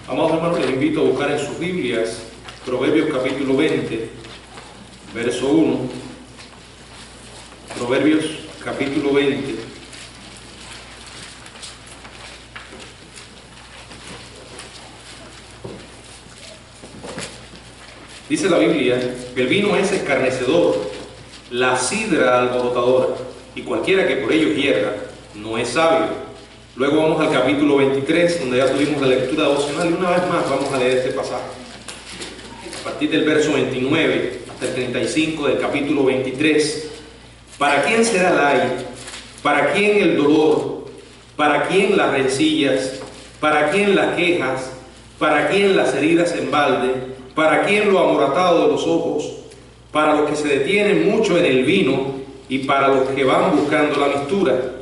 Amados hermanos, les invito a buscar en sus Biblias Proverbios capítulo 20, verso 1. Proverbios capítulo 20. Dice la Biblia que el vino es escarnecedor, la sidra alborotadora, y cualquiera que por ello hierra no es sabio. Luego vamos al capítulo 23, donde ya tuvimos la lectura devocional, y una vez más vamos a leer este pasaje. A partir del verso 29 hasta el 35 del capítulo 23. ¿Para quién será el ay? ¿Para quién el dolor? ¿Para quién las rencillas? ¿Para quién las quejas? ¿Para quién las heridas en balde? ¿Para quién lo amoratado de los ojos? Para los que se detienen mucho en el vino y para los que van buscando la mistura.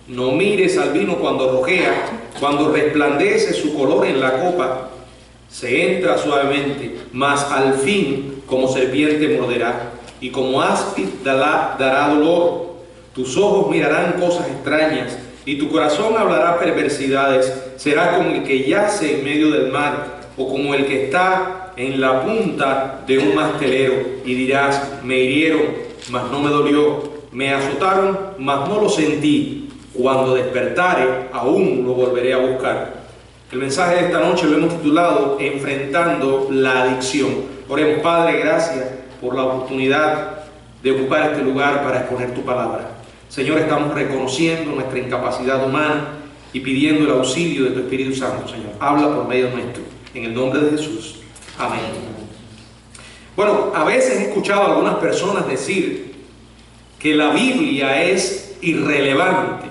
No mires al vino cuando rojea, cuando resplandece su color en la copa. Se entra suavemente, mas al fin como serpiente morderá, y como áspid dará dolor. Tus ojos mirarán cosas extrañas, y tu corazón hablará perversidades. Será como el que yace en medio del mar, o como el que está en la punta de un mastelero, y dirás: me hirieron, mas no me dolió, me azotaron, mas no lo sentí. Cuando despertare, aún lo volveré a buscar. El mensaje de esta noche lo hemos titulado Enfrentando la adicción. Oremos. Padre, gracias por la oportunidad de ocupar este lugar para exponer tu palabra. Señor, estamos reconociendo nuestra incapacidad humana y pidiendo el auxilio de tu Espíritu Santo. Señor, habla por medio nuestro. En el nombre de Jesús. Amén. Bueno, a veces he escuchado a algunas personas decir que la Biblia es irrelevante.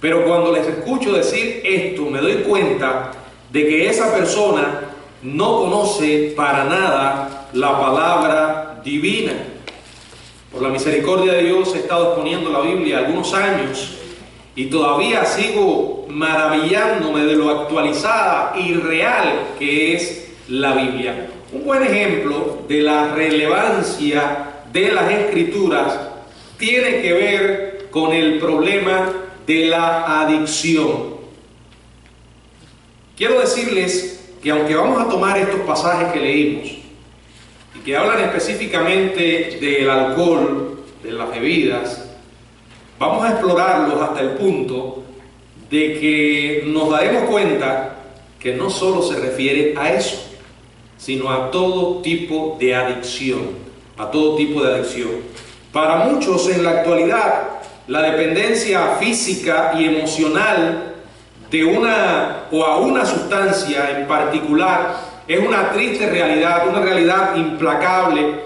Pero cuando les escucho decir esto, me doy cuenta de que esa persona no conoce para nada la palabra divina. Por la misericordia de Dios he estado exponiendo la Biblia algunos años y todavía sigo maravillándome de lo actualizada y real que es la Biblia. Un buen ejemplo de la relevancia de las Escrituras tiene que ver con el problema de la adicción. Quiero decirles que aunque vamos a tomar estos pasajes que leímos y que hablan específicamente del alcohol, de las bebidas, vamos a explorarlos hasta el punto de que nos daremos cuenta que no solo se refiere a eso, sino a todo tipo de adicción, a todo tipo de adicción. Para muchos en la actualidad, la dependencia física y emocional de una o a una sustancia en particular es una triste realidad, una realidad implacable.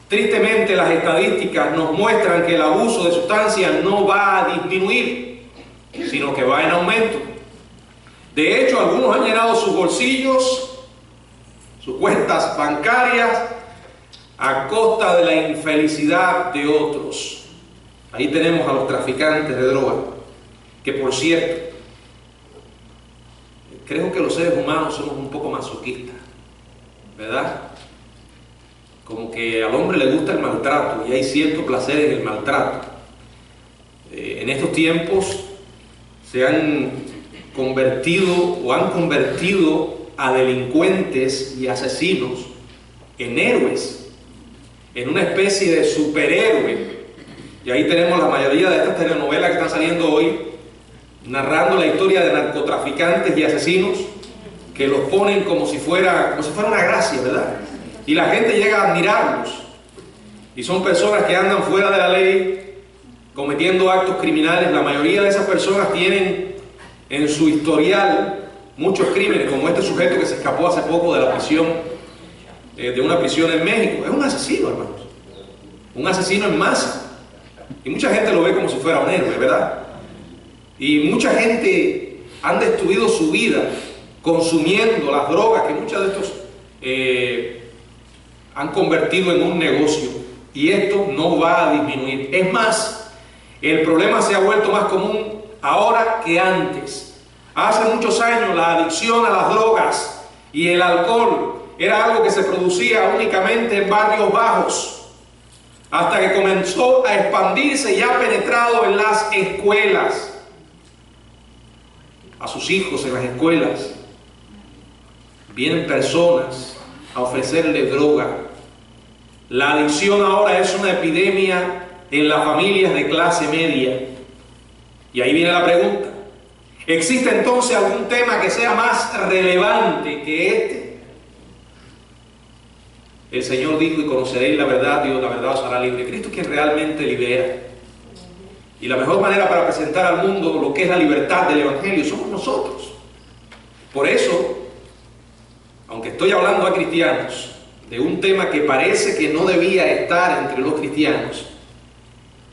Tristemente, las estadísticas nos muestran que el abuso de sustancias no va a disminuir, sino que va en aumento. De hecho, algunos han llenado sus bolsillos, sus cuentas bancarias, a costa de la infelicidad de otros. Ahí tenemos a los traficantes de droga, que por cierto, creo que los seres humanos somos un poco masoquistas, ¿verdad? Como que al hombre le gusta el maltrato y hay cierto placer en el maltrato. En estos tiempos se han convertido o han convertido a delincuentes y asesinos en héroes, en una especie de superhéroe. Y ahí tenemos la mayoría de estas telenovelas que están saliendo hoy, narrando la historia de narcotraficantes y asesinos, que los ponen como si fuera una gracia, ¿verdad? Y la gente llega a admirarlos. Y son personas que andan fuera de la ley, cometiendo actos criminales. La mayoría de esas personas tienen en su historial muchos crímenes, como este sujeto que se escapó hace poco de la prisión, de una prisión en México. Es un asesino, hermanos. Un asesino en masa. Y mucha gente lo ve como si fuera un héroe, ¿verdad? Y mucha gente han destruido su vida consumiendo las drogas que muchos de estos han convertido en un negocio. Y esto no va a disminuir. Es más, el problema se ha vuelto más común ahora que antes. Hace muchos años la adicción a las drogas y el alcohol era algo que se producía únicamente en barrios bajos, hasta que comenzó a expandirse y ha penetrado en las escuelas, a sus hijos en las escuelas. vienen personas a ofrecerle droga. La adicción ahora es una epidemia en las familias de clase media. Y ahí viene la pregunta: ¿existe entonces algún tema que sea más relevante que este? El Señor dijo: y conoceréis la verdad, Dios la verdad os hará libre. Cristo es quien realmente libera. Y la mejor manera para presentar al mundo lo que es la libertad del Evangelio somos nosotros. Por eso, aunque estoy hablando a cristianos de un tema que parece que no debía estar entre los cristianos,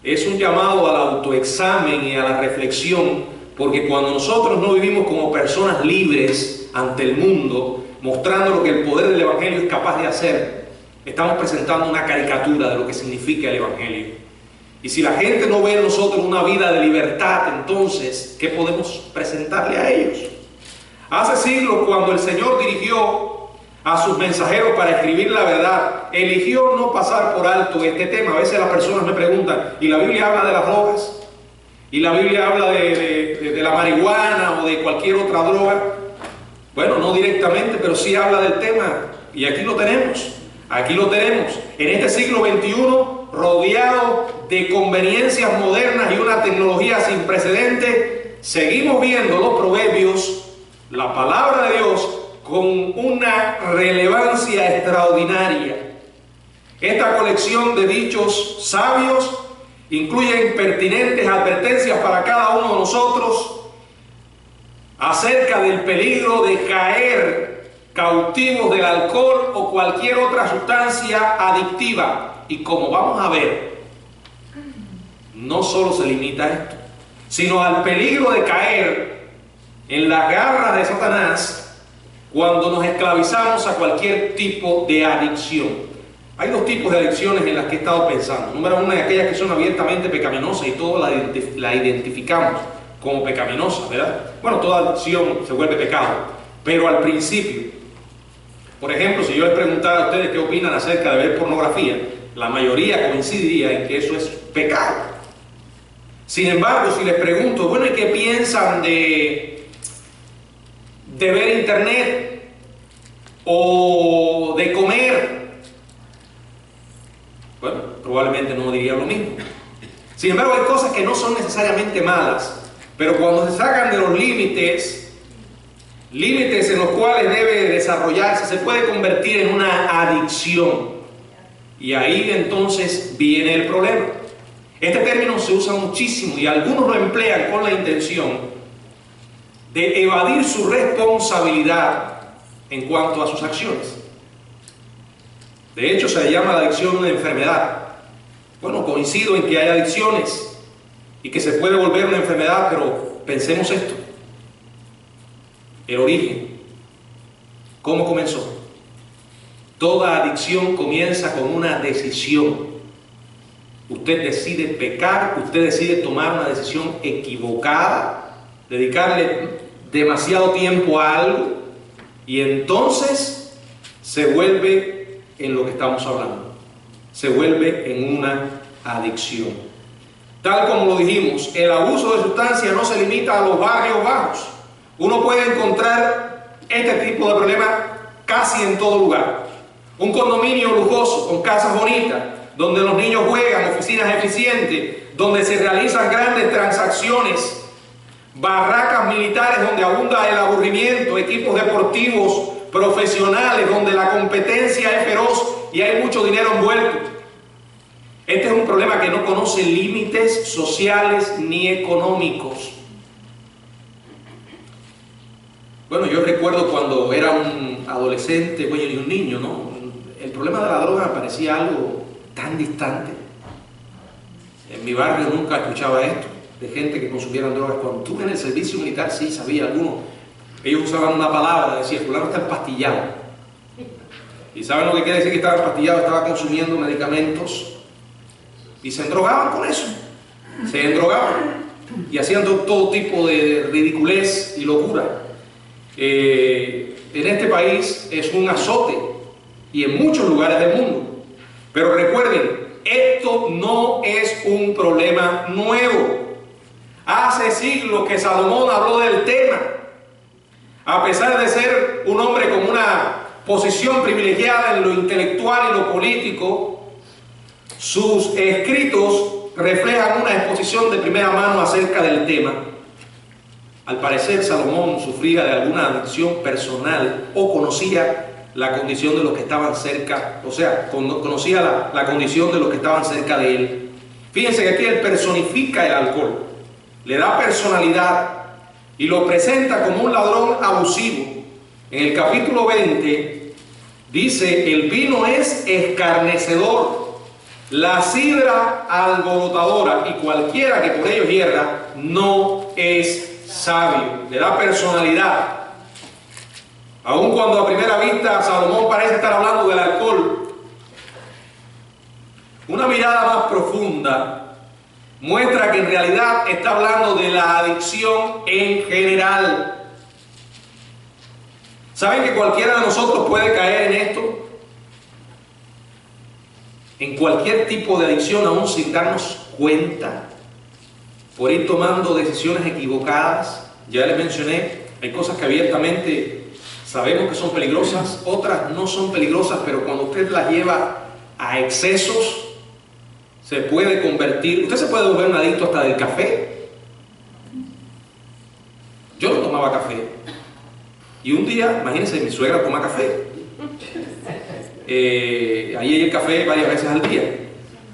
es un llamado al autoexamen y a la reflexión, porque cuando nosotros no vivimos como personas libres ante el mundo, mostrando lo que el poder del Evangelio es capaz de hacer, estamos presentando una caricatura de lo que significa el Evangelio. Y si la gente no ve en nosotros una vida de libertad, entonces, ¿qué podemos presentarle a ellos? Hace siglos, cuando el Señor dirigió a sus mensajeros para escribir la verdad, eligió no pasar por alto este tema. A veces las personas me preguntan: ¿y la Biblia habla de las drogas? ¿Y la Biblia habla de la marihuana o de cualquier otra droga? Bueno, no directamente, pero sí habla del tema. Y aquí lo tenemos. Aquí lo tenemos. En este siglo XXI, rodeado de conveniencias modernas y una tecnología sin precedentes, seguimos viendo los proverbios, la palabra de Dios, con una relevancia extraordinaria. Esta colección de dichos sabios incluye pertinentes advertencias para cada uno de nosotros acerca del peligro de caer cautivos del alcohol o cualquier otra sustancia adictiva. Y como vamos a ver, no solo se limita a esto, sino al peligro de caer en las garras de Satanás cuando nos esclavizamos a cualquier tipo de adicción. Hay dos tipos de adicciones en las que he estado pensando. Número uno, es aquellas que son abiertamente pecaminosas y todos la identificamos como pecaminosa, ¿verdad? Bueno, toda adicción se vuelve pecado, pero al principio. Por ejemplo, si yo les preguntara a ustedes qué opinan acerca de ver pornografía, la mayoría coincidiría en que eso es pecado. Sin embargo, si les pregunto: bueno, ¿y qué piensan de ver internet o de comer? Bueno, probablemente no diría lo mismo. Sin embargo, hay cosas que no son necesariamente malas, pero cuando se sacan de los límites en los cuales debe desarrollarse, se puede convertir en una adicción. Y ahí entonces viene el problema. Este término se usa muchísimo y algunos lo emplean con la intención de evadir su responsabilidad en cuanto a sus acciones. De hecho, se le llama la adicción una enfermedad. Bueno, coincido en que hay adicciones y que se puede volver una enfermedad, pero pensemos esto: el origen. ¿Cómo comenzó? Toda adicción comienza con una decisión. Usted decide pecar, usted decide tomar una decisión equivocada, dedicarle demasiado tiempo a algo, y entonces se vuelve en lo que estamos hablando. Se vuelve en una adicción. Tal como lo dijimos, el abuso de sustancias no se limita a los barrios bajos. Uno puede encontrar este tipo de problemas casi en todo lugar. Un condominio lujoso, con casas bonitas, donde los niños juegan, oficinas eficientes, donde se realizan grandes transacciones, barracas militares donde abunda el aburrimiento, equipos deportivos profesionales donde la competencia es feroz y hay mucho dinero envuelto. Este es un problema que no conoce límites sociales ni económicos. Bueno, yo recuerdo cuando era un adolescente, bueno, y un niño, ¿no? El problema de la droga me parecía algo tan distante. En mi barrio nunca escuchaba esto, de gente que consumiera drogas. Cuando estuve en el servicio militar, sí sabía algunos. Ellos usaban una palabra, decía: fulano está empastillado. ¿Y saben lo que quiere decir que estaba empastillado? Estaba consumiendo medicamentos y se endrogaban con eso. Se endrogaban y hacían todo tipo de ridiculez y locura. En este país es un azote y en muchos lugares del mundo. Pero recuerden, esto no es un problema nuevo. Hace siglos que Salomón habló del tema. A pesar de ser un hombre con una posición privilegiada en lo intelectual y lo político, sus escritos reflejan una exposición de primera mano acerca del tema. Al parecer, Salomón sufría de alguna adicción personal o conocía la condición de los que estaban cerca, o sea, conocía la condición de los que estaban cerca de él. Fíjense que aquí él personifica el alcohol, le da personalidad y lo presenta como un ladrón abusivo. En el capítulo 20 dice: el vino es escarnecedor, la sidra alborotadora, y cualquiera que por ello hierra no es sabio. Le da personalidad. Aun cuando a primera vista Salomón parece estar hablando del alcohol, una mirada más profunda muestra que en realidad está hablando de la adicción en general. ¿Saben que cualquiera de nosotros puede caer en esto? En cualquier tipo de adicción, aún sin darnos cuenta, por ir tomando decisiones equivocadas. Ya les mencioné, hay cosas que abiertamente sabemos que son peligrosas, otras no son peligrosas, pero cuando usted las lleva a excesos, se puede convertir, usted se puede volver un adicto hasta del café. Yo no tomaba café, y un día, imagínense, mi suegra toma café, ahí el café varias veces al día.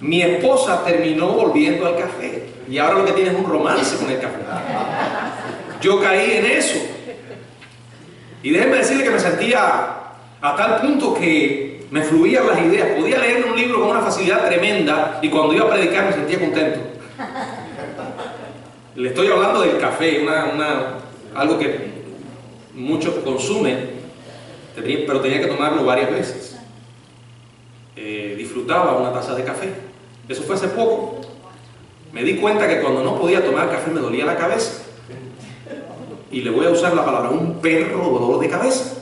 Mi esposa terminó volviendo al café, y ahora lo que tiene es un romance con el café. Yo caí en eso, y déjenme decirle que me sentía a tal punto que me fluían las ideas. Podía leer un libro con una facilidad tremenda, y cuando iba a predicar me sentía contento. Le estoy hablando del café, algo que muchos consumen, pero tenía que tomarlo varias veces. Disfrutaba una taza de café. Eso fue hace poco. Me di cuenta que cuando no podía tomar café me dolía la cabeza. Y le voy a usar la palabra, un perro dolor de cabeza.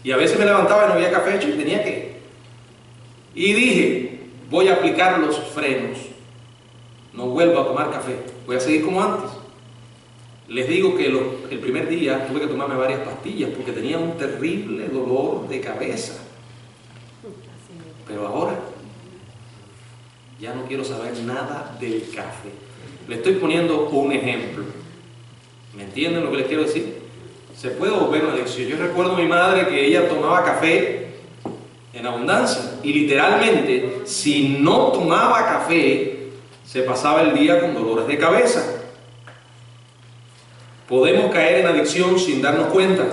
Y a veces me levantaba y no había café hecho y tenía que. Y dije, voy a aplicar los frenos. No vuelvo a tomar café. Voy a seguir como antes. Les digo que el primer día tuve que tomarme varias pastillas porque tenía un terrible dolor de cabeza. Pero ahora ya no quiero saber nada del café. Le estoy poniendo un ejemplo. ¿Me entienden lo que les quiero decir? Se puede volver una adicción. Yo recuerdo a mi madre que ella tomaba café en abundancia y literalmente, si no tomaba café, se pasaba el día con dolores de cabeza. Podemos caer en adicción sin darnos cuenta.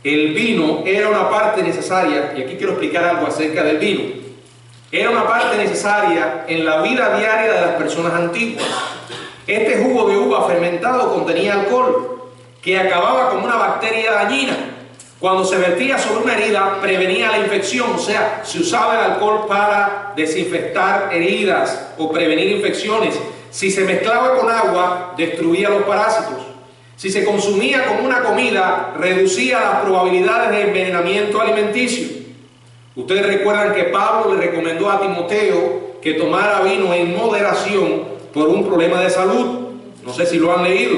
El vino era una parte necesaria, y aquí quiero explicar algo acerca del vino. Era una parte necesaria en la vida diaria de las personas antiguas. Este jugo de uva fermentado contenía alcohol, que acababa como una bacteria dañina. Cuando se vertía sobre una herida, prevenía la infección, o sea, se usaba el alcohol para desinfectar heridas o prevenir infecciones. Si se mezclaba con agua, destruía los parásitos. Si se consumía como una comida, reducía las probabilidades de envenenamiento alimenticio. Ustedes recuerdan que Pablo le recomendó a Timoteo que tomara vino en moderación por un problema de salud. No sé si lo han leído.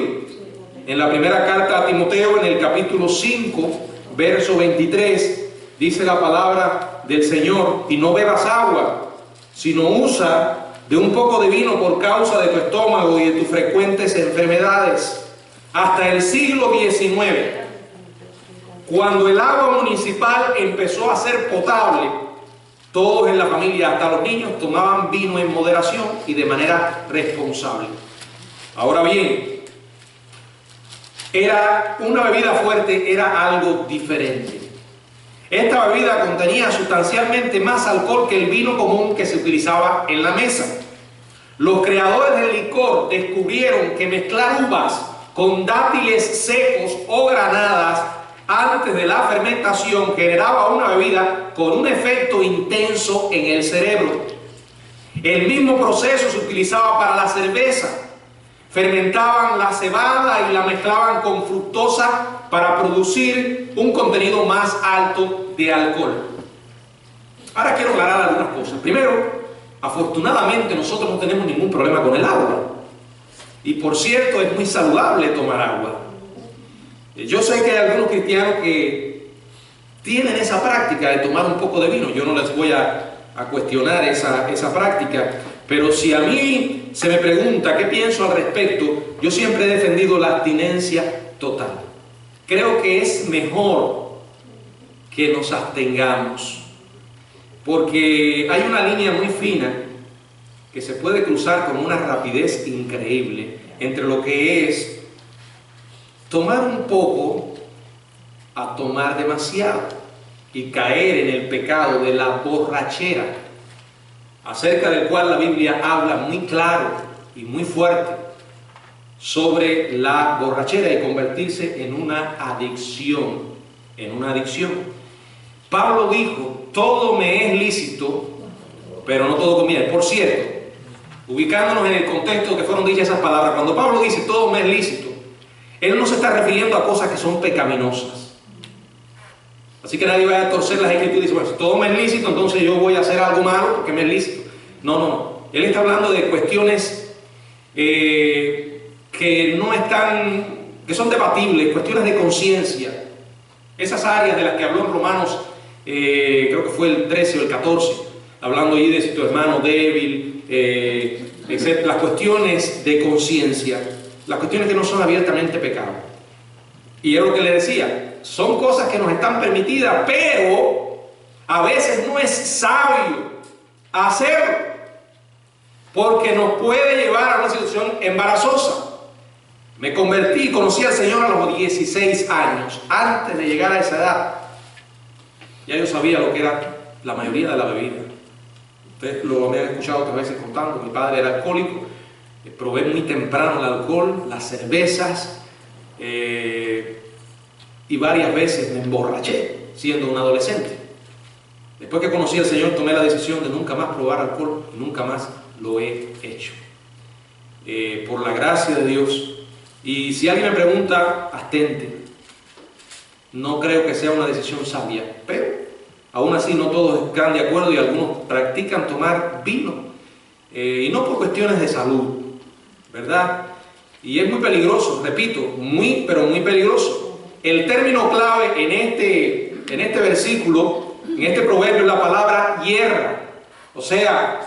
En la primera carta a Timoteo, en el capítulo 5, verso 23, dice la palabra del Señor: y no bebas agua, sino usa de un poco de vino por causa de tu estómago y de tus frecuentes enfermedades. Hasta el siglo XIX, cuando el agua municipal empezó a ser potable, todos en la familia, hasta los niños, tomaban vino en moderación y de manera responsable. Ahora bien, era una bebida fuerte, era algo diferente. Esta bebida contenía sustancialmente más alcohol que el vino común que se utilizaba en la mesa. Los creadores del licor descubrieron que mezclar uvas con dátiles secos o granadas antes de la fermentación generaba una bebida con un efecto intenso en el cerebro. El mismo proceso se utilizaba para la cerveza. Fermentaban la cebada y la mezclaban con fructosa para producir un contenido más alto de alcohol. Ahora quiero aclarar algunas cosas. Primero, afortunadamente nosotros no tenemos ningún problema con el agua. Y por cierto, es muy saludable tomar agua. Yo sé que hay algunos cristianos que tienen esa práctica de tomar un poco de vino. Yo no les voy a cuestionar esa práctica, pero si a mí se me pregunta qué pienso al respecto, yo siempre he defendido la abstinencia total. Creo que es mejor que nos abstengamos, porque hay una línea muy fina que se puede cruzar con una rapidez increíble entre lo que es tomar un poco a tomar demasiado y caer en el pecado de la borrachera, acerca del cual la Biblia habla muy claro y muy fuerte sobre la borrachera y convertirse en una adicción, Pablo dijo, todo me es lícito, pero no todo conviene. Por cierto, ubicándonos en el contexto que fueron dichas esas palabras, cuando Pablo dice todo me es lícito, él no se está refiriendo a cosas que son pecaminosas. Así que nadie vaya a torcer las escrituras y dice, bueno, si todo me es lícito, entonces yo voy a hacer algo malo porque me es lícito. No. Él está hablando de cuestiones que no están, que son debatibles, cuestiones de conciencia. Esas áreas de las que habló en Romanos, creo que fue el 13 o el 14, hablando ahí de si tu hermano débil, etc. Las cuestiones de conciencia, las cuestiones que no son abiertamente pecado. Y es lo que le decía, son cosas que nos están permitidas, pero a veces no es sabio hacerlo, porque nos puede llevar a una situación embarazosa. Me convertí y conocí al Señor a los 16 años. Antes de llegar a esa edad, ya yo sabía lo que era la mayoría de la bebida. Ustedes lo me han escuchado otras veces contando. Mi padre era alcohólico. Probé muy temprano el alcohol, las cervezas, y varias veces me emborraché siendo un adolescente. Después que conocí al Señor, tomé la decisión de nunca más probar alcohol y nunca más lo he hecho. Por la gracia de Dios. Y si alguien me pregunta, abstente. No creo que sea una decisión sabia, pero aún así no todos están de acuerdo y algunos practican tomar vino, y no por cuestiones de salud, ¿verdad? Y es muy peligroso, repito, pero muy peligroso. El término clave en este versículo, en este proverbio, es la palabra yerra. O sea,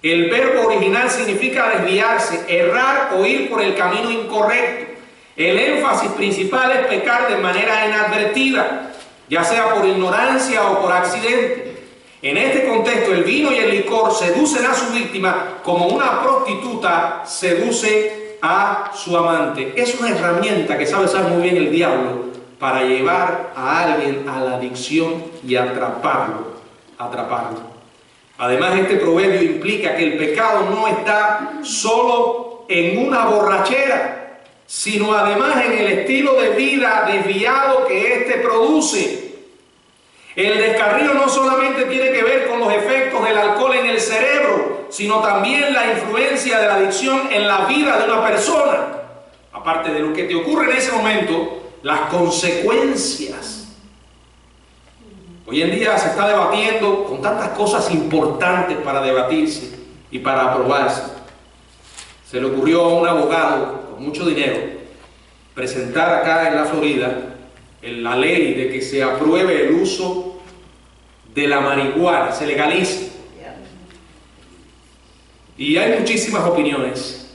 el verbo original significa desviarse, errar o ir por el camino incorrecto. El énfasis principal es pecar de manera inadvertida, ya sea por ignorancia o por accidente. En este contexto, el vino y el licor seducen a su víctima como una prostituta seduce a su amante. Es una herramienta que sabe usar muy bien el diablo para llevar a alguien a la adicción y atraparlo. Además, este proverbio implica que el pecado no está solo en una borrachera, sino además en el estilo de vida desviado que éste produce. El descarrío no solamente tiene que ver con los efectos del alcohol en el cerebro, sino también la influencia de la adicción en la vida de una persona. Aparte de lo que te ocurre en ese momento, las consecuencias. Hoy en día se está debatiendo con tantas cosas importantes para debatirse y para aprobarse. Se le ocurrió a un abogado con mucho dinero presentar acá en la Florida la ley de que se apruebe el uso de la marihuana, se legalice. Y hay muchísimas opiniones,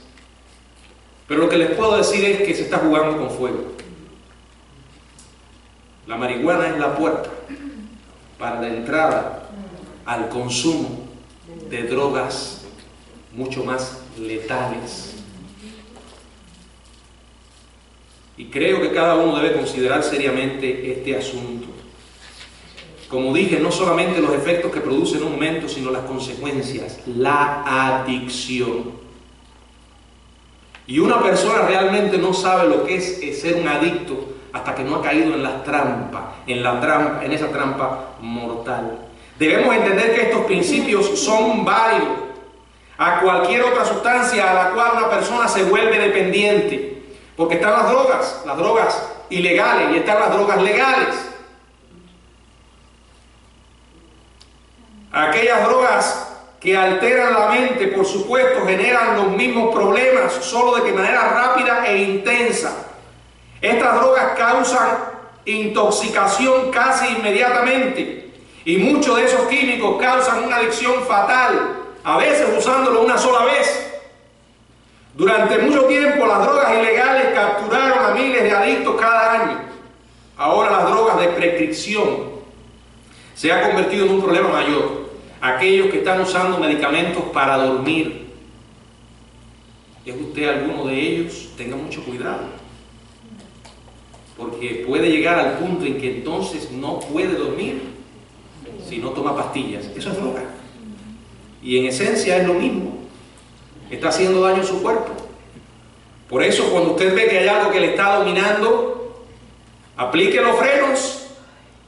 pero lo que les puedo decir es que se está jugando con fuego. La marihuana es la puerta para la entrada al consumo de drogas mucho más letales. Y creo que cada uno debe considerar seriamente este asunto. Como dije, no solamente los efectos que produce en un momento, sino las consecuencias, la adicción. Y una persona realmente no sabe lo que es ser un adicto hasta que no ha caído en la trampa, en esa trampa mortal. Debemos entender que estos principios son válidos a cualquier otra sustancia a la cual una persona se vuelve dependiente. Porque están las drogas ilegales, y están las drogas legales. Aquellas drogas que alteran la mente, por supuesto, generan los mismos problemas, solo de que manera rápida e intensa. Estas drogas causan intoxicación casi inmediatamente y muchos de esos químicos causan una adicción fatal, a veces usándolo una sola vez. Durante mucho tiempo las drogas ilegales capturaron a miles de adictos cada año. Ahora las drogas de prescripción se han convertido en un problema mayor. Aquellos que están usando medicamentos para dormir. ¿Es usted alguno de ellos? Tenga mucho cuidado, porque puede llegar al punto en que entonces no puede dormir si no toma pastillas. Eso es droga. Y en esencia es lo mismo. Está haciendo daño a su cuerpo. Por eso cuando usted ve que hay algo que le está dominando, aplique los frenos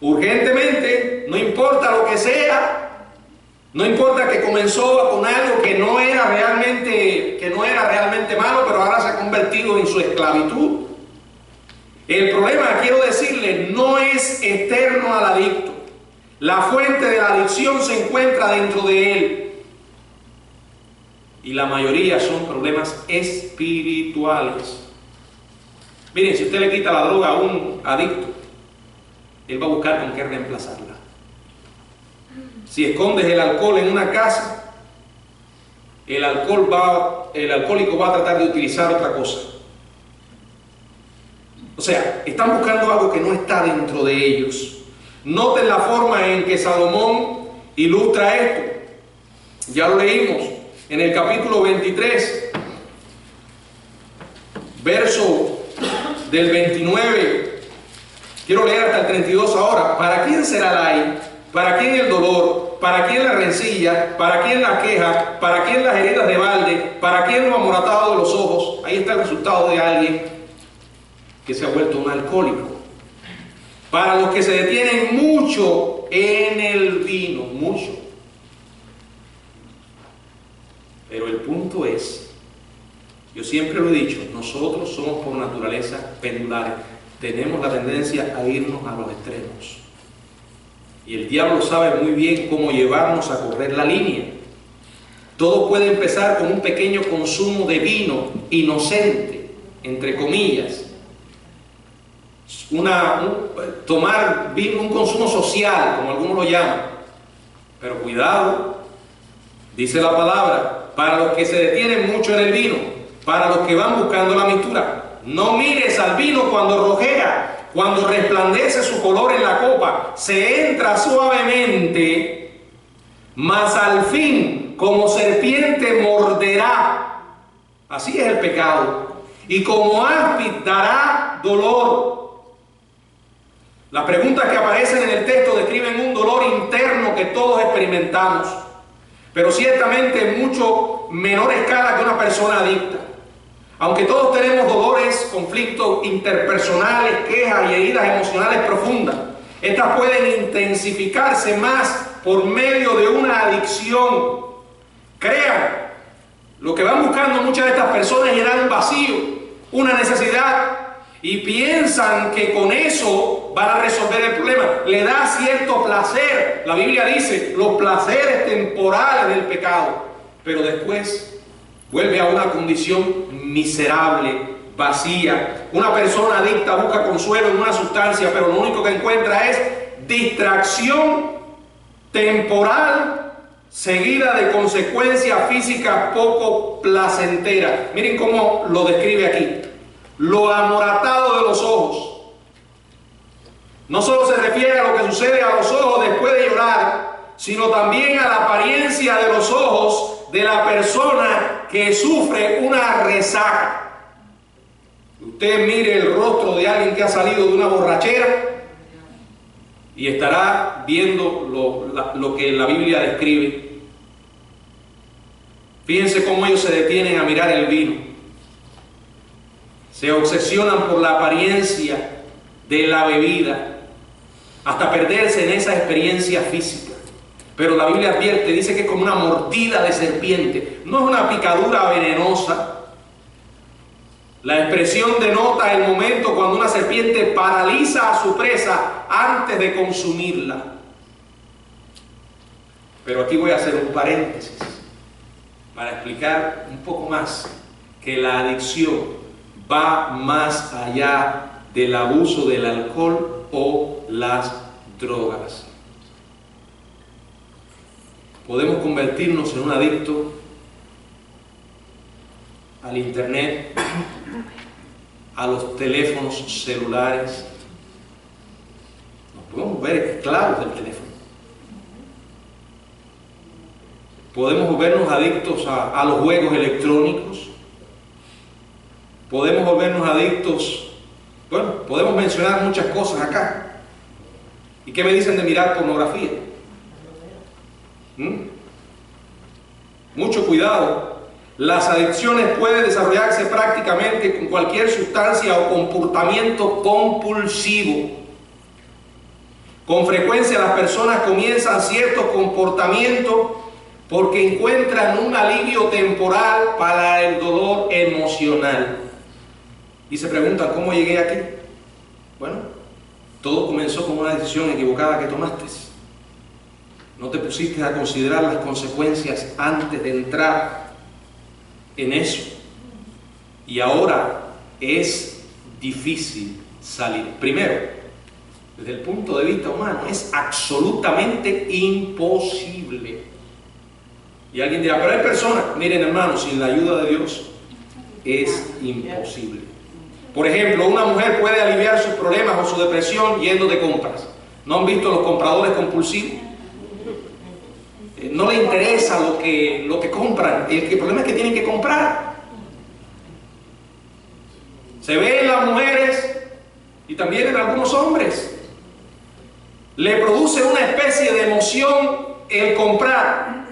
urgentemente, no importa lo que sea. No importa que comenzó con algo que no era realmente malo, pero ahora se ha convertido en su esclavitud. El problema, quiero decirle, no es externo al adicto. La fuente de la adicción se encuentra dentro de él. Y la mayoría son problemas espirituales. Miren, si usted le quita la droga a un adicto, él va a buscar con qué reemplazarla. Si escondes el alcohol en una casa, el alcohólico va a tratar de utilizar otra cosa. O sea, están buscando algo que no está dentro de ellos. Noten la forma en que Salomón ilustra esto. Ya lo leímos en el capítulo 23, verso del 29. Quiero leer hasta el 32 ahora. ¿Para quién será la ira? ¿Para quién el dolor? ¿Para quién la rencilla? ¿Para quién la queja? ¿Para quién las heridas de balde? ¿Para quién lo amoratado de los ojos? Ahí está el resultado de alguien que se ha vuelto un alcohólico. Para los que se detienen mucho en el vino, mucho. Pero el punto es, yo siempre lo he dicho, nosotros somos por naturaleza pendulares. Tenemos la tendencia a irnos a los extremos. Y el diablo sabe muy bien cómo llevarnos a correr la línea. Todo puede empezar con un pequeño consumo de vino inocente, entre comillas. Tomar vino, un consumo social, como algunos lo llaman. Pero cuidado, dice la palabra, para los que se detienen mucho en el vino, para los que van buscando la mistura. No mires al vino cuando rojea, cuando resplandece su color en la copa, se entra suavemente, mas al fin, como serpiente morderá. Así es el pecado. Y como áspid dará dolor. Las preguntas que aparecen en el texto describen un dolor interno que todos experimentamos, pero ciertamente en mucho menor escala que una persona adicta. Aunque todos tenemos dolores, conflictos interpersonales, quejas y heridas emocionales profundas, estas pueden intensificarse más por medio de una adicción. Crean, lo que van buscando muchas de estas personas es llenar un vacío, una necesidad, y piensan que con eso van a resolver el problema. Le da cierto placer. La Biblia dice los placeres temporales del pecado, pero después vuelve a una condición miserable, vacía. Una persona adicta busca consuelo en una sustancia, pero lo único que encuentra es distracción temporal seguida de consecuencias físicas poco placenteras. Miren cómo lo describe aquí. Lo amoratado de los ojos. No solo se refiere a lo que sucede a los ojos después de llorar, sino también a la apariencia de los ojos de la persona que sufre una resaca. Usted mire el rostro de alguien que ha salido de una borrachera y estará viendo lo que la Biblia describe. Fíjense cómo ellos se detienen a mirar el vino. Se obsesionan por la apariencia de la bebida hasta perderse en esa experiencia física. Pero la Biblia advierte, dice que es como una mordida de serpiente. No es una picadura venenosa. La expresión denota el momento cuando una serpiente paraliza a su presa antes de consumirla. Pero aquí voy a hacer un paréntesis para explicar un poco más que la adicción va más allá del abuso del alcohol o las drogas. Podemos convertirnos en un adicto al internet, a los teléfonos celulares. Nos podemos ver esclavos del teléfono. Podemos volvernos adictos a los juegos electrónicos. Podemos volvernos adictos, bueno, podemos mencionar muchas cosas acá. ¿Y qué me dicen de mirar pornografía? Mucho cuidado. Las adicciones pueden desarrollarse prácticamente con cualquier sustancia o comportamiento compulsivo. Con frecuencia las personas comienzan ciertos comportamientos porque encuentran un alivio temporal para el dolor emocional. Y se preguntan, ¿cómo llegué aquí? Bueno, todo comenzó con una decisión equivocada que tomaste. No te pusiste a considerar las consecuencias antes de entrar en eso. Y ahora es difícil salir. Primero, desde el punto de vista humano, es absolutamente imposible. Y alguien dirá, pero hay personas, miren hermanos, sin la ayuda de Dios es imposible. Por ejemplo, una mujer puede aliviar sus problemas o su depresión yendo de compras. ¿No han visto los compradores compulsivos? No le interesa lo que compran. El problema es que tienen que comprar. Se ve en las mujeres y también en algunos hombres. Le produce una especie de emoción el comprar,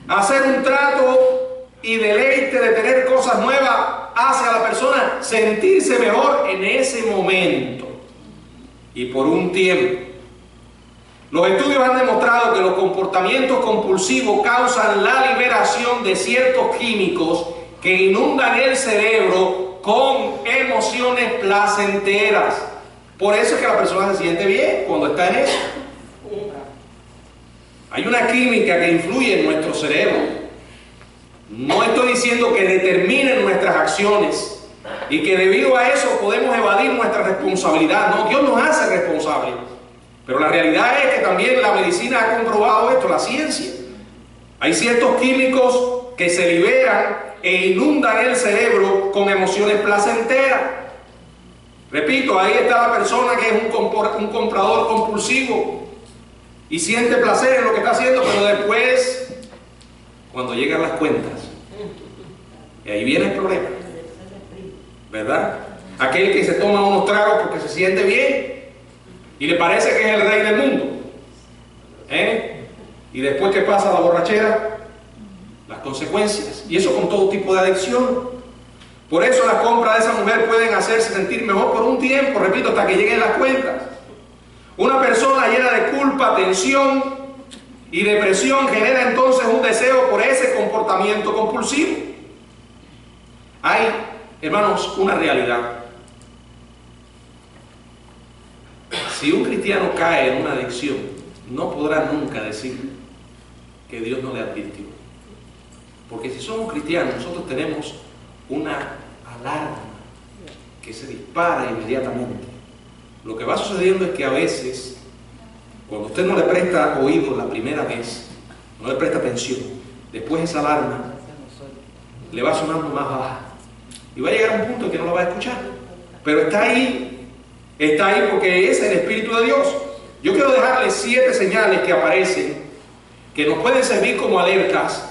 hacer un trato y deleite de tener cosas nuevas hace a la persona sentirse mejor en ese momento y por un tiempo. Los estudios han demostrado que los comportamientos compulsivos causan la liberación de ciertos químicos que inundan el cerebro con emociones placenteras. Por eso es que la persona se siente bien cuando está en eso. Hay una química que influye en nuestro cerebro. No estoy diciendo que determinen nuestras acciones y que debido a eso podemos evadir nuestra responsabilidad. No, Dios nos hace responsables. Pero la realidad es que también la medicina ha comprobado esto, la ciencia. Hay ciertos químicos que se liberan e inundan el cerebro con emociones placenteras. Repito, ahí está la persona que es un comprador compulsivo y siente placer en lo que está haciendo, pero después, cuando llegan las cuentas, y ahí viene el problema, ¿verdad? Aquel que se toma unos tragos porque se siente bien y le parece que es el rey del mundo, y después que pasa la borrachera, las consecuencias, y eso con todo tipo de adicción. Por eso las compras de esa mujer pueden hacerse sentir mejor por un tiempo, repito, hasta que lleguen las cuentas. Una persona llena de culpa, tensión y depresión genera entonces un deseo por ese comportamiento compulsivo. Hay, hermanos, una realidad. Si un cristiano cae en una adicción, no podrá nunca decir que Dios no le advirtió. Porque si somos cristianos, nosotros tenemos una alarma que se dispara inmediatamente. Lo que va sucediendo es que a veces, cuando usted no le presta oído la primera vez, no le presta atención, después esa alarma le va sonando más baja y va a llegar a un punto en que no la va a escuchar, pero está ahí porque es el Espíritu de Dios. Yo quiero dejarles 7 señales que aparecen que nos pueden servir como alertas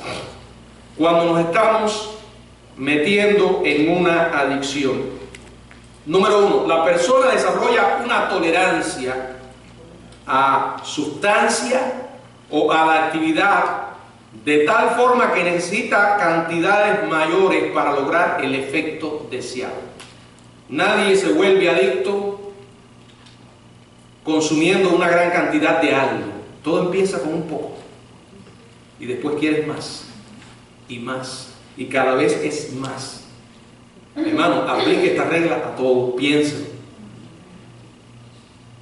cuando nos estamos metiendo en una adicción. Número 1, la persona desarrolla una tolerancia a sustancia o a la actividad de tal forma que necesita cantidades mayores para lograr el efecto deseado. Nadie se vuelve adicto consumiendo una gran cantidad de algo. Todo empieza con un poco y después quieres más y más y cada vez es más. Hermano, aplique esta regla a todo, piensen.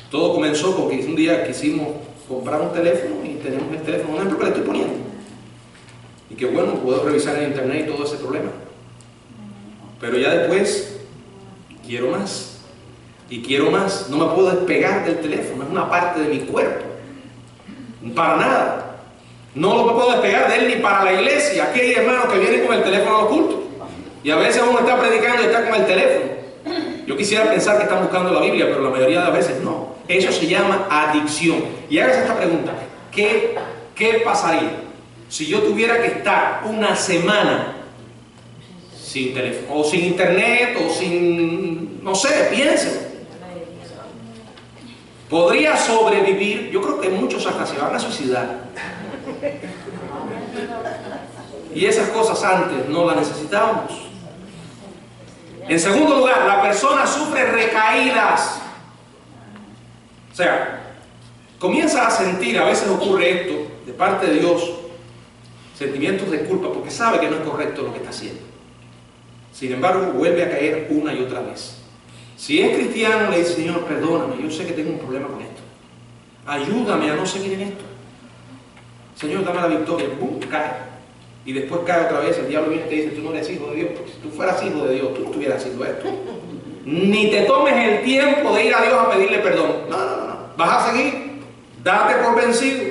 Todo comenzó porque un día quisimos comprar un teléfono y tenemos el teléfono, un ejemplo que le estoy poniendo. Y que bueno, puedo revisar en internet y todo ese problema. Pero ya después, quiero más. y quiero más. No me puedo despegar del teléfono, es una parte de mi cuerpo. Para nada. No lo puedo despegar de él ni para la iglesia. Aquí hay hermanos que vienen con el teléfono a los cultos. Y a veces uno está predicando y está con el teléfono. Yo quisiera pensar que están buscando la Biblia, pero la mayoría de las veces no. Eso se llama adicción. Y hágase esta pregunta. ¿Qué pasaría si yo tuviera que estar una semana sin teléfono, o sin internet, o sin, no sé, piensen? ¿Podría sobrevivir? Yo creo que muchos hasta se van a suicidar. Y esas cosas antes no las necesitábamos. En segundo lugar, la persona sufre recaídas. O sea, comienza a sentir, a veces ocurre esto, de parte de Dios, sentimientos de culpa, porque sabe que no es correcto lo que está haciendo. Sin embargo, vuelve a caer una y otra vez. Si es cristiano, le dice: Señor, perdóname, yo sé que tengo un problema con esto. Ayúdame a no seguir en esto. Señor, dame la victoria. ¡Bum! Cae. Y después cae otra vez. El diablo viene y te dice: tú no eres hijo de Dios. Porque si tú fueras hijo de Dios, tú estuvieras haciendo esto. Ni te tomes el tiempo de ir a Dios a pedirle perdón. No. Vas a seguir. Date por vencido.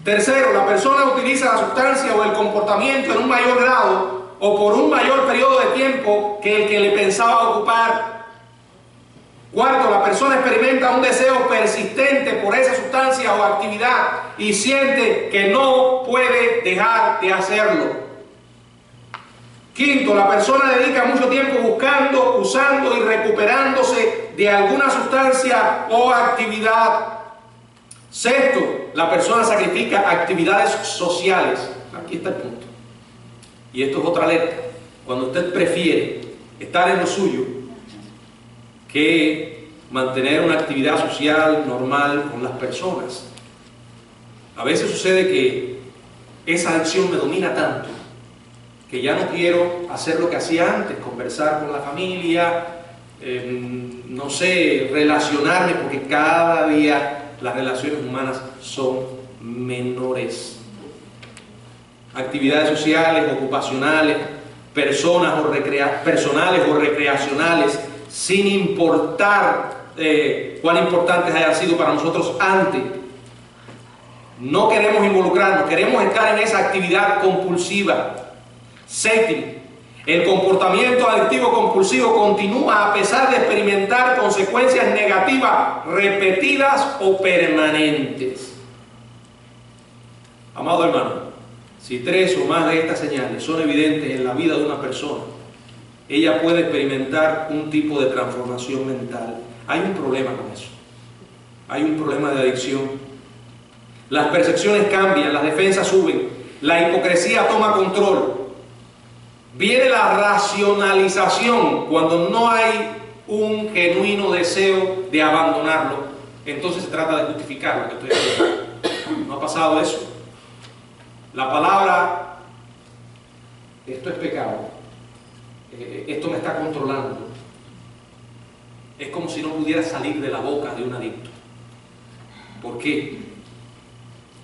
Tercero, la persona utiliza la sustancia o el comportamiento en un mayor grado o por un mayor periodo de tiempo que el que le pensaba ocupar. Cuarto, la persona experimenta un deseo persistente por esa sustancia o actividad y siente que no puede dejar de hacerlo. Quinto, la persona dedica mucho tiempo buscando, usando y recuperándose de alguna sustancia o actividad. Sexto, la persona sacrifica actividades sociales. Aquí está el punto. Y esto es otra alerta. Cuando usted prefiere estar en lo suyo que mantener una actividad social normal con las personas. A veces sucede que esa adicción me domina tanto que ya no quiero hacer lo que hacía antes, conversar con la familia, no sé, relacionarme, porque cada día las relaciones humanas son menores. Actividades sociales, ocupacionales, personales o recreacionales, sin importar cuán importantes hayan sido para nosotros antes. No queremos involucrarnos, queremos estar en esa actividad compulsiva. Séptimo, el comportamiento adictivo compulsivo continúa a pesar de experimentar consecuencias negativas repetidas o permanentes. Amado hermano, si 3 o más de estas señales son evidentes en la vida de una persona, ella puede experimentar un tipo de transformación mental. Hay un problema con eso. Hay un problema de adicción. Las percepciones cambian, las defensas suben, la hipocresía toma control. Viene la racionalización cuando no hay un genuino deseo de abandonarlo. Entonces se trata de justificar lo que estoy haciendo. ¿No ha pasado eso? La palabra, esto es pecado, esto me está controlando, es como si no pudiera salir de la boca de un adicto. ¿Por qué?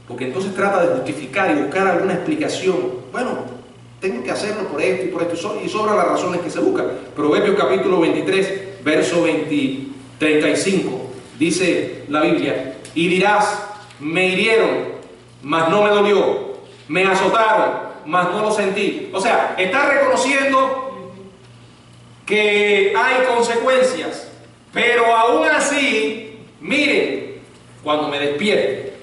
Porque entonces trata de justificar y buscar alguna explicación. Bueno, tengo que hacerlo por esto y por esto, y sobran las razones que se buscan. Proverbios capítulo 23, verso 35, dice la Biblia: y dirás: me hirieron, mas no me dolió, me azotaron, mas no lo sentí. O sea, está reconociendo que hay consecuencias, pero aún así, miren, cuando me despierte,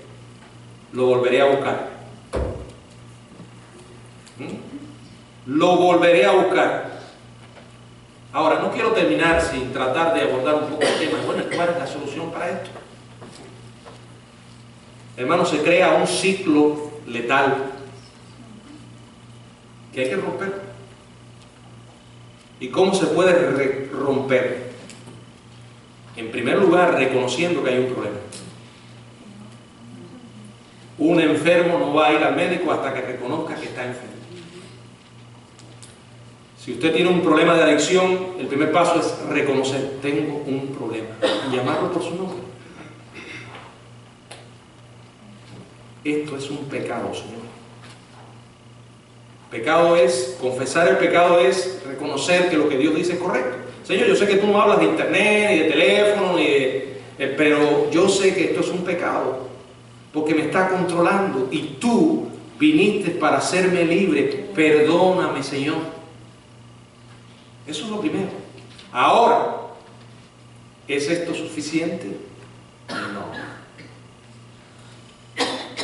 lo volveré a buscar. Lo volveré a buscar. Ahora, no quiero terminar sin tratar de abordar un poco el tema. Bueno, ¿cuál es la solución para esto? Hermano, se crea un ciclo letal que hay que romper. ¿Y cómo se puede romper? En primer lugar, reconociendo que hay un problema. Un enfermo no va a ir al médico hasta que reconozca que está enfermo. Si usted tiene un problema de adicción, el primer paso es reconocer: tengo un problema, y llamarlo por su nombre. Esto es un pecado, Señor. Pecado es, confesar el pecado es reconocer que lo que Dios dice es correcto. Señor, yo sé que tú no hablas de internet, ni de teléfono, pero yo sé que esto es un pecado, porque me está controlando y tú viniste para hacerme libre. Perdóname, Señor. Eso es lo primero. Ahora, ¿es esto suficiente? No.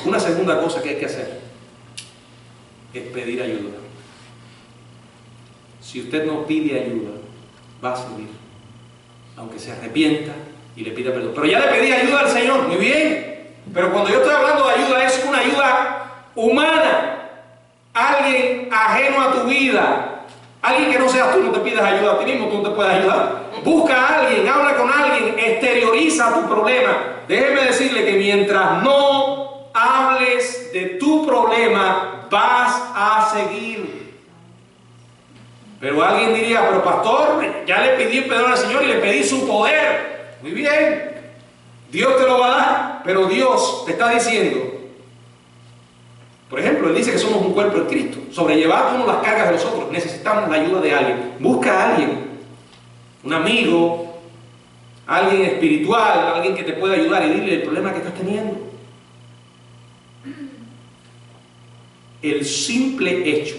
Una segunda cosa que hay que hacer es pedir ayuda. Si usted no pide ayuda, va a seguir, aunque se arrepienta y le pida perdón. Pero ya le pedí ayuda al Señor, muy bien. Pero cuando yo estoy hablando de ayuda, es una ayuda humana. Alguien ajeno a tu vida, alguien que no seas tú, no te pidas ayuda a ti mismo, tú no te puedes ayudar. Busca a alguien, habla con alguien, exterioriza tu problema. Déjeme decirle que mientras no hables de tu problema, vas a seguir. Pero alguien diría, pero pastor, ya le pedí perdón al Señor y le pedí su poder. Muy bien, Dios te lo va a dar, pero Dios te está diciendo, por ejemplo, Él dice que somos un cuerpo en Cristo, sobrellevar uno las cargas de los otros. Necesitamos la ayuda de alguien. Busca a alguien, un amigo, alguien espiritual, alguien que te pueda ayudar y dile el problema que estás teniendo. El simple hecho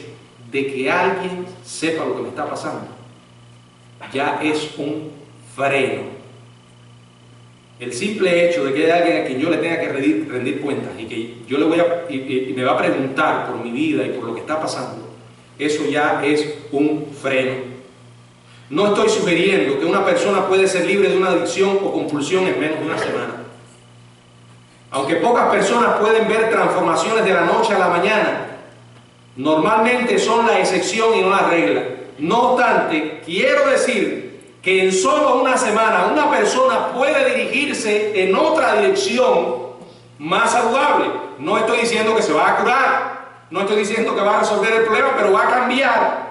de que alguien sepa lo que me está pasando ya es un freno. El simple hecho de que haya alguien a quien yo le tenga que rendir cuentas y que yo le voy y me va a preguntar por mi vida y por lo que está pasando, eso ya es un freno. No estoy sugiriendo que una persona puede ser libre de una adicción o compulsión en menos de una semana. Aunque pocas personas pueden ver transformaciones de la noche a la mañana, normalmente son la excepción y no la regla. No obstante, quiero decir que en solo una semana una persona puede dirigirse en otra dirección más saludable. No estoy diciendo que se va a curar, no estoy diciendo que va a resolver el problema, pero va a cambiar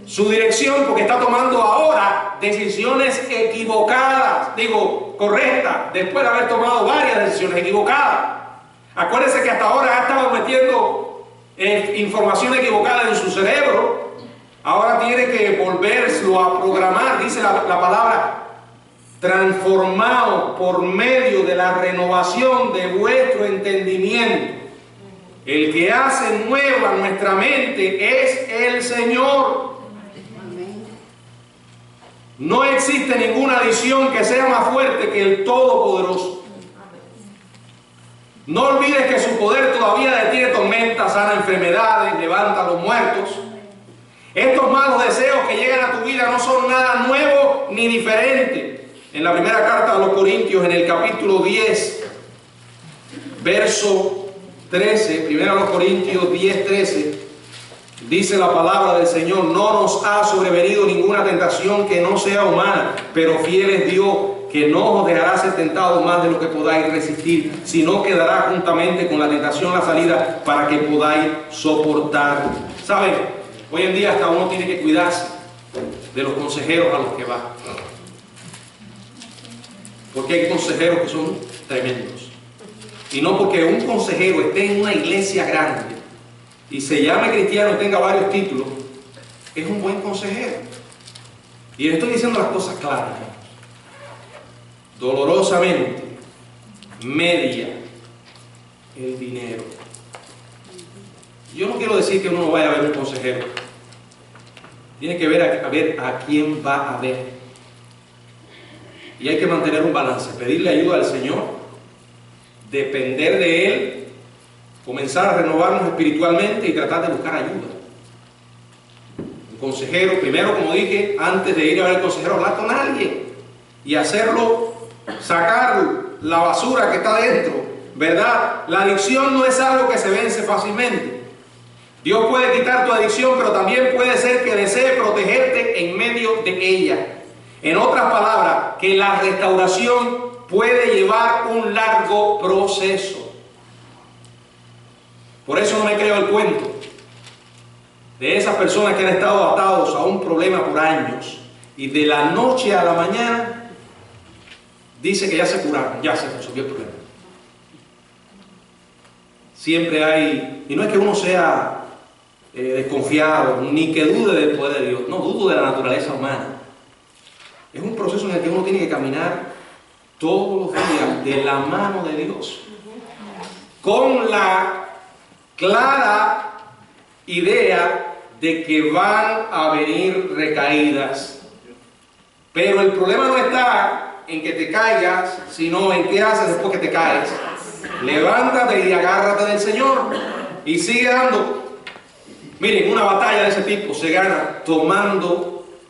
su dirección porque está tomando ahora decisiones equivocadas, correctas, después de haber tomado varias decisiones equivocadas. Acuérdense que hasta ahora ha estado metiendo información equivocada en su cerebro. Ahora tiene que volverlo a programar, dice la palabra, transformado por medio de la renovación de vuestro entendimiento. El que hace nueva nuestra mente es el Señor. No existe ninguna adicción que sea más fuerte que el Todopoderoso. No olvides que su poder todavía detiene tormentas, sana enfermedades, levanta a los muertos. Estos malos deseos que llegan a tu vida no son nada nuevo ni diferente. En la primera carta a los Corintios, en el capítulo 10, verso 13, primero a los Corintios 10, 13, dice la palabra del Señor: no nos ha sobrevenido ninguna tentación que no sea humana, pero fiel es Dios, que no os dejará ser tentados más de lo que podáis resistir, sino que dará juntamente con la tentación la salida para que podáis soportar. ¿Saben? Hoy en día hasta uno tiene que cuidarse de los consejeros a los que va. Porque hay consejeros que son tremendos. Y no porque un consejero esté en una iglesia grande y se llame cristiano y tenga varios títulos, es un buen consejero. Y le estoy diciendo las cosas claras. Dolorosamente media el dinero. Yo no quiero decir que uno no vaya a ver un consejero. Tiene que ver a quién va a ver. Y hay que mantener un balance, pedirle ayuda al Señor, depender de Él, comenzar a renovarnos espiritualmente y tratar de buscar ayuda. Un consejero, primero, como dije, antes de ir a ver al consejero, hablar con alguien y hacerlo, sacar la basura que está dentro, ¿verdad? La adicción no es algo que se vence fácilmente. Dios puede quitar tu adicción, pero también puede ser que desee protegerte en medio de ella. En otras palabras, que la restauración puede llevar un largo proceso. Por eso no me creo el cuento de esas personas que han estado atados a un problema por años y de la noche a la mañana dice que ya se curaron, ya se resolvió el problema. Siempre hay, y no es que uno sea desconfiado, ni que dude del poder de Dios, no, dudo de la naturaleza humana. Es un proceso en el que uno tiene que caminar todos los días de la mano de Dios, con la clara idea de que van a venir recaídas. Pero el problema no está en que te caigas, sino en qué haces después que te caes. Levántate y agárrate del Señor y sigue dando. Miren, una batalla de ese tipo se gana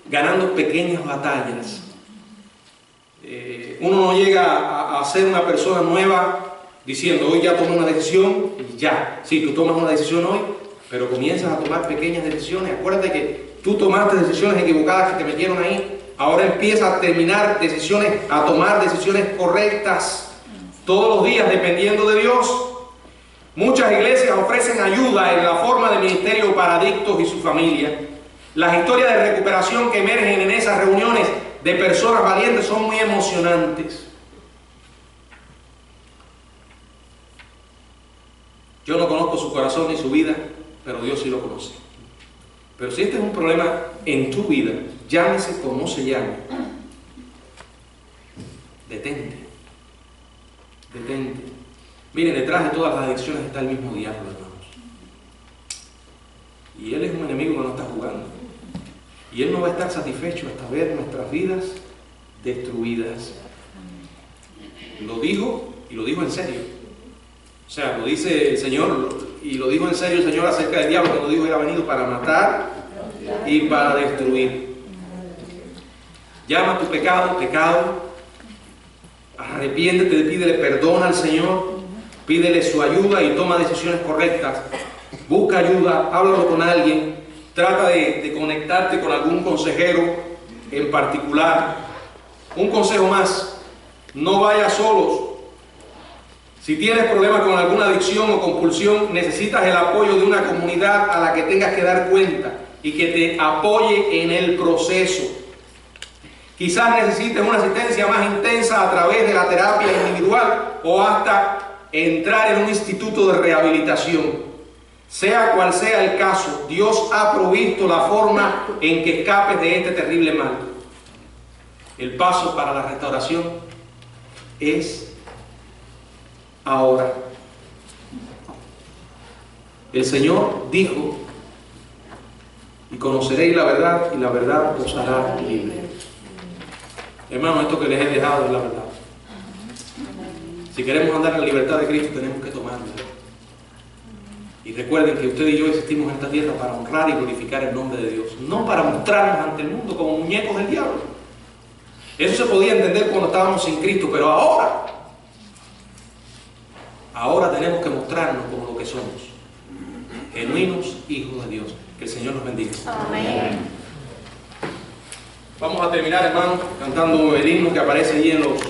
ganando pequeñas batallas. Uno no llega a ser una persona nueva diciendo, hoy ya tomé una decisión y ya. Sí, tú tomas una decisión hoy, pero comienzas a tomar pequeñas decisiones. Acuérdate que tú tomaste decisiones equivocadas que te metieron ahí. Ahora empieza a tomar decisiones correctas todos los días dependiendo de Dios. Muchas iglesias ofrecen ayuda en la forma de ministerio para adictos y su familia. Las historias de recuperación que emergen en esas reuniones de personas valientes son muy emocionantes. Yo no conozco su corazón ni su vida, pero Dios sí lo conoce. Pero si este es un problema en tu vida, llámese como se llame, detente. Miren, detrás de todas las adicciones está el mismo diablo, hermanos. Y él es un enemigo que no está jugando. Y él no va a estar satisfecho hasta ver nuestras vidas destruidas. Lo dijo, y lo dijo en serio. O sea, lo dice el Señor, y lo dijo en serio el Señor acerca del diablo, cuando dijo que era venido para matar y para destruir. Llama tu pecado, arrepiéntete, pídele perdón al Señor, pídele su ayuda y toma decisiones correctas. Busca ayuda, háblalo con alguien, trata de conectarte con algún consejero en particular. Un consejo más, no vayas solos. Si tienes problemas con alguna adicción o compulsión, necesitas el apoyo de una comunidad a la que tengas que dar cuenta y que te apoye en el proceso. Quizás necesites una asistencia más intensa a través de la terapia individual o hasta entrar en un instituto de rehabilitación. Sea cual sea el caso, Dios ha provisto la forma en que escapes de este terrible mal. El paso para la restauración es ahora. El Señor dijo, y conoceréis la verdad, y la verdad os hará libre. Hermano, esto que les he dejado es la verdad. Si queremos andar en la libertad de Cristo, tenemos que tomarla. Y recuerden que usted y yo existimos en esta tierra para honrar y glorificar el nombre de Dios, no para mostrarnos ante el mundo como muñecos del diablo. Eso se podía entender cuando estábamos sin Cristo, pero ahora tenemos que mostrarnos como lo que somos, genuinos hijos de Dios. Que el Señor nos bendiga. Amén. Vamos a terminar, hermano, cantando el himno que aparece allí en los